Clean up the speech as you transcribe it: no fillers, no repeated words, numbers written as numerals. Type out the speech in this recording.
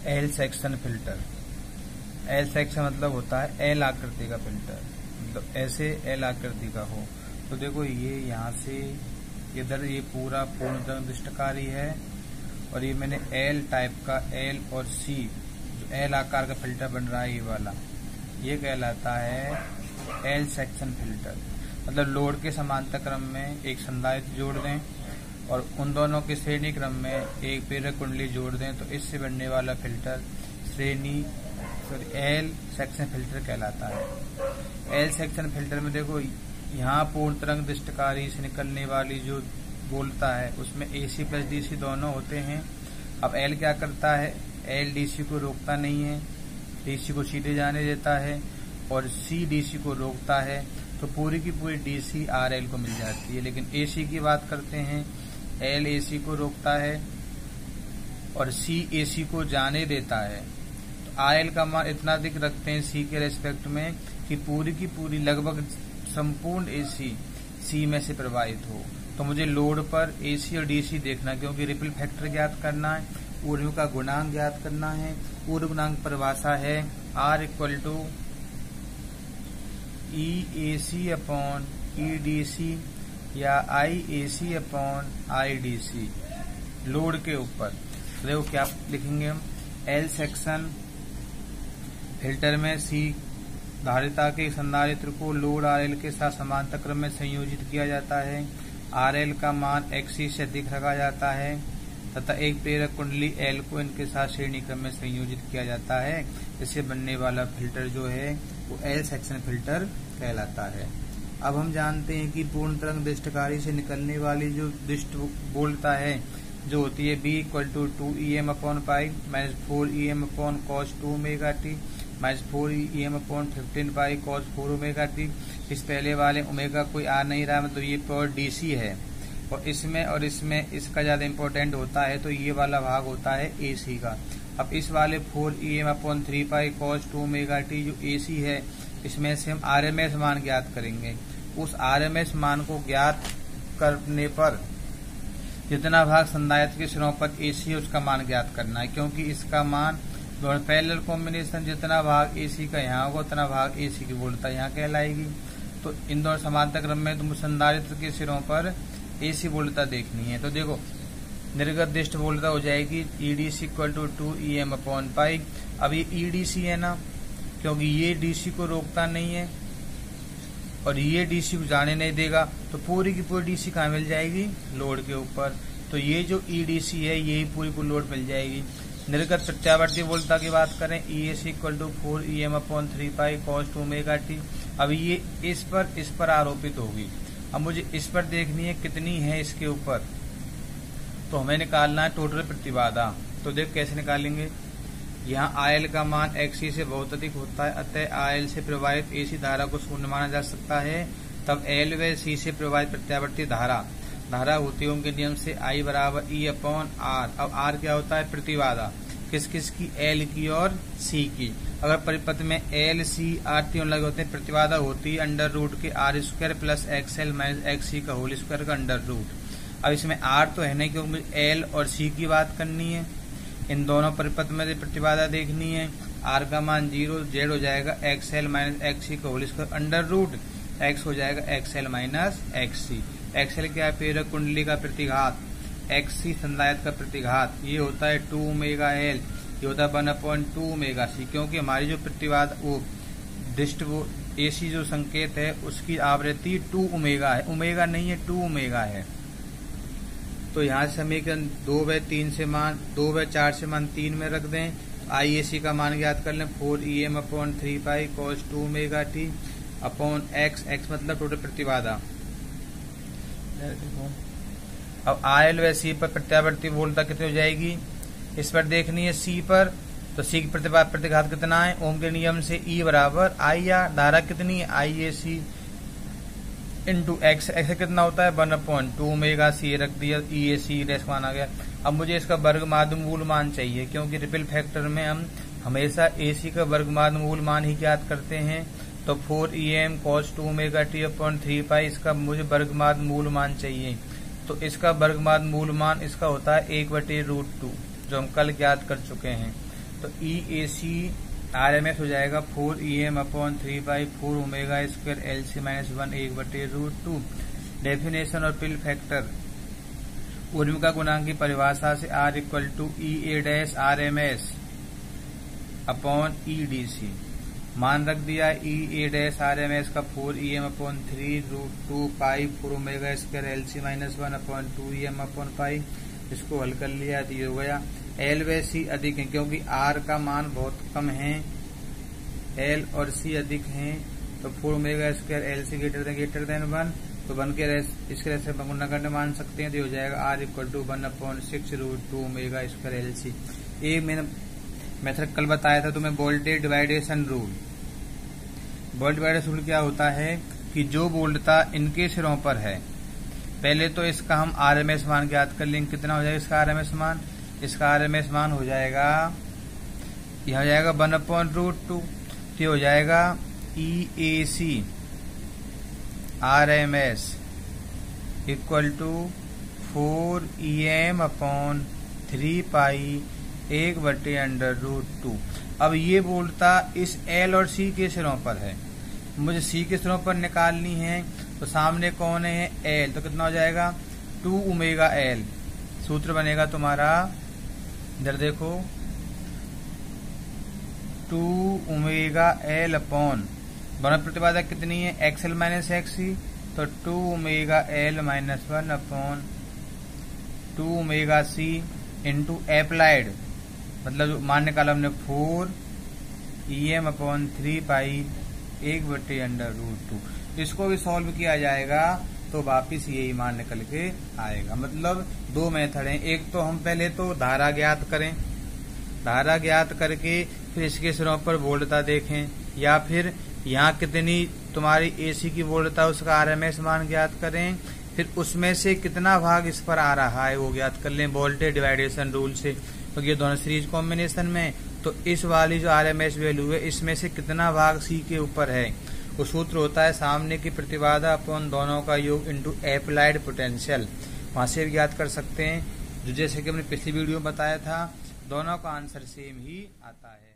L section filter. L section मतलब होता है एल आकृति का फिल्टर, मतलब ऐसे एल आकृति का हो। तो देखो ये यहाँ से इधर ये पूरा पूर्ण दृष्टकारी है, और ये मैंने एल टाइप का एल और सी जो एल आकार का फिल्टर बन रहा है ये वाला, ये कहलाता है एल सेक्शन फिल्टर। मतलब लोड के समांतर क्रम में एक संधारित्र जोड़ दें और उन दोनों के श्रेणी क्रम में एक प्रेरक कुंडली जोड़ दें, तो इससे बनने वाला फिल्टर एल सेक्शन फिल्टर कहलाता है। एल सेक्शन फिल्टर में देखो यहाँ पूर्ण तरंग दृष्टकारी से निकलने वाली जो बोलता है उसमें एसी प्लस डीसी दोनों होते हैं। अब एल क्या करता है, एल डीसी को रोकता नहीं है, डीसी को सीधे जाने देता है, और सी डीसी को रोकता है, तो पूरी की पूरी डीसी आरएल को मिल जाती है। लेकिन एसी की बात करते हैं, एल एसी को रोकता है और सी एसी को जाने देता है। तो आरएल का मान इतना अधिक रखते हैं सी के रेस्पेक्ट में कि पूरी की पूरी लगभग संपूर्ण एसी सी में से प्रवाहित हो। तो मुझे लोड पर एसी और डीसी देखना, क्योंकि रिपल फैक्टर ज्ञात करना है, ऊर्ध्व का गुणांक ज्ञात करना है। ऊर्ध्व गुणांक परिभाषा है R = EAC अपॉन EDC या IAC अपॉन IDC लोड के ऊपर। तो देखो क्या लिखेंगे हम, एल सेक्शन फिल्टर में सी धारिता के संधारित्र को लोड आरएल के साथ समांतर क्रम में संयोजित किया जाता है। आरएल का मान XC से अधिक रखा जाता है तथा एक प्रेरक कुंडली एल को इनके साथ श्रेणी क्रम में संयोजित किया जाता है। इससे बनने वाला फिल्टर जो है वो एल सेक्शन फिल्टर कहलाता है। अब हम जानते हैं कि पूर्ण तरंग दृष्टकारी से निकलने वाली जो दृष्ट बोलता है जो होती है B = 2EM upon pi -4EM upon cos 2 omega T -4EM upon 15 पाई cos 4 ओमेगा टी। इस पहले वाले ओमेगा कोई आ नहीं रहा, मतलब ये प्योर डीसी है, और इसमें इसका ज्यादा इंपॉर्टेंट होता है, तो ये वाला भाग होता है एसी का। अब इस वाले 4EM अपॉन 3 पाई cos 2 ओमेगा टी जो एसी है, इसमें से हम आरएमएस मान ज्ञात करेंगे। उस आरएमएस मान को ज्ञात करने पर जितना भाग संधारित्र के सिरों पर एसी है उसका मान ज्ञात करना है, क्योंकि इसका मान दोनों पैरेलल कॉम्बिनेशन जितना भाग एसी का यहाँ होगा उतना भाग एसी की वोल्टता यहाँ कहलाएगी। तो इन दोनों समांतर क्रम में तुम संधारित्र के सिरों पर एसी वोल्टता देखनी है। तो देखो निर्गत दृष्ट वोल्टता हो जाएगी EDC = 2EM अपॉन पाई। अब ये EDC है ना, क्योंकि ये डीसी को रोकता नहीं है और ये डीसी को जाने नहीं देगा, तो पूरी की पूरी डीसी कहाँ मिल जाएगी, लोड के ऊपर। तो ये जो EDC है यही पूरी को लोड मिल जाएगी। निर्गत प्रत्यावर्ती वोल्टता की बात करें, EAC = 4EM अपॉन 3 पाई cos 2 ओमेगा टी। अब ये इस पर आरोपित होगी। अब मुझे इस पर देखनी है कितनी है इसके ऊपर, तो हमें निकालना है टोटल प्रतिबाधा। तो देख कैसे निकालेंगे, यहाँ आयल का मान XC से बहुत अधिक होता है, अतः आयल से प्रवाहित एसी धारा को शून्य माना जा सकता है। तब एल व सी से प्रवाहित प्रत्यावर्ती धारा होती है उनके नियम से I = E अपॉन R। अब R क्या होता है, प्रतिबाधा, किस किस की, L की और C की। अगर परिपथ में L C R तीनों लगे होते हैं, प्रतिबाधा होती है √ के R² प्लस XL - XC का होल स्क्वायर का √। अब इसमें R तो है नहीं, क्योंकि L और C की बात करनी है। इन दोनों परिपथ में प्रतिबाधा देखनी है। R का मान 0, Z हो जाएगा XL - XC का होल स्क्वायर √ X हो जाएगा XL - XC। XL क्या है, प्रेरक कुंडली का प्रतिघात, XC संधारित्र का प्रतिघात, ये होता है 2 ओमेगा L, ये होता है 1/2 ओमेगा C। क्योंकि हमारी जो प्रतिबाधा वो दृष्ट वो एसी जो संकेत है उसकी आवृत्ति 2 ओमेगा है, ओमेगा नहीं है, 2 ओमेगा है। तो यहाँ से समीकरण 2/4 से मान 3 में रख दें। IAC का मान ज्ञात कर लें, 4EM अपॉन 3 पाई cos 2 omega T upon x मतलब टोटल प्रतिबाधा। अब आयल व सी पर प्रत्यावर्ती वोल्टता कितनी हो जाएगी, इस पर देखनी है C पर। तो C की प्रतिघात कितना है, ओम के नियम से E = I। धारा कितनी है, IAC × X। X कितना होता है, 1/2 ओमेगा C रख दिया, EAC रेस मान आ गया। अब मुझे इसका वर्गमाद मूल मान चाहिए, क्योंकि रिपल फैक्टर में हम हमेशा AC का वर्गमाद मूल मान ही ज्ञात करते हैं। तो 4EM cos 2 omega T upon 3 पाई इसका मुझे वर्गमाद मूल मान चाहिए। तो इसका वर्गमाद मूल मान इसका होता है 1/√2, जो हम कल ज्ञात कर चुके हैं। तो EAC RMS हो जाएगा 4EM/3/4 omega square LC minus 1 1/√2। Definition और पिल फैक्टर ऊर्मिका गुणांक की परिभाषा से R equal to EA' RMS upon EDC। मान रख दिया EA' RMS का 4EM/3√2 pi 4 omega square LC minus 1/2EM/पाई। इसको हल कर लिया तो ये हो गया। L व C अधिक है क्योंकि R का मान बहुत कम है, L और C अधिक हैं, तो 4 omega square LC greater than 1, तो 1 के इसके रेस गुणा करने मान सकते हैं, तो हो जाएगा R equal to 1/6√2 omega square LC। एक मैंने मेथड कल बताया था तुम्हें, voltage division rule. Voltage division rule क्या होता है कि जो वोल्टता इनके सिरों पर है, पहले तो इसका हम RMS मान ज्ञात कर लेंगे। कितना हो जाएगा इसका RMS मान? इसका RMS मान हो जाएगा, यह हो जाएगा 1/√2, तो हो जाएगा EAC RMS equal to 4EM/3 pi 1/√2। अब ये वोल्टता इस L और C के सिरों पर है, मुझे C के सिरों पर निकालनी है, तो सामने कौन है? L, तो कितना हो जाएगा 2 ओमेगा L। सूत्र बनेगा तुम्हारा, इधर देखो, 2 ओमेगा L अपॉन दोनों प्रतिबाधा कितनी है? XL माइनस XC, तो 2 omega L minus 1 upon 2 omega C into applied, मतलब मान निकाला हमने 4EM/3 पाई 1/√2। इसको भी सॉल्व किया जाएगा तो वापिस यही मान निकल के आएगा। मतलब दो मेथड हैं, एक तो हम पहले तो धारा ज्ञात करें, धारा ज्ञात करके फिर इसके सिरों पर वोल्टता देखें, या फिर यहाँ कितनी तुम्हारी AC की वोल्टता उसका RMS मान ज्ञात करें, फिर उसमें से कितना भाग इस पर आ रहा है वो ज्ञात कर लें वोल्टेज डिवाइडेशन रूल से। तो ये दोनों सीरीज कॉम्बिनेशन में, तो इस वाली जो RMS वैल्यू है इसमें से कितना भाग C के ऊपर है, वो सूत्र होता है सामने की प्रतिबाधा अपॉन दोनों का योग इंटू एप्लाइड पोटेंशियल। वहां से भी ज्ञात कर सकते हैं, जो जैसे कि हमने पिछली वीडियो में बताया था, दोनों का आंसर सेम ही आता है।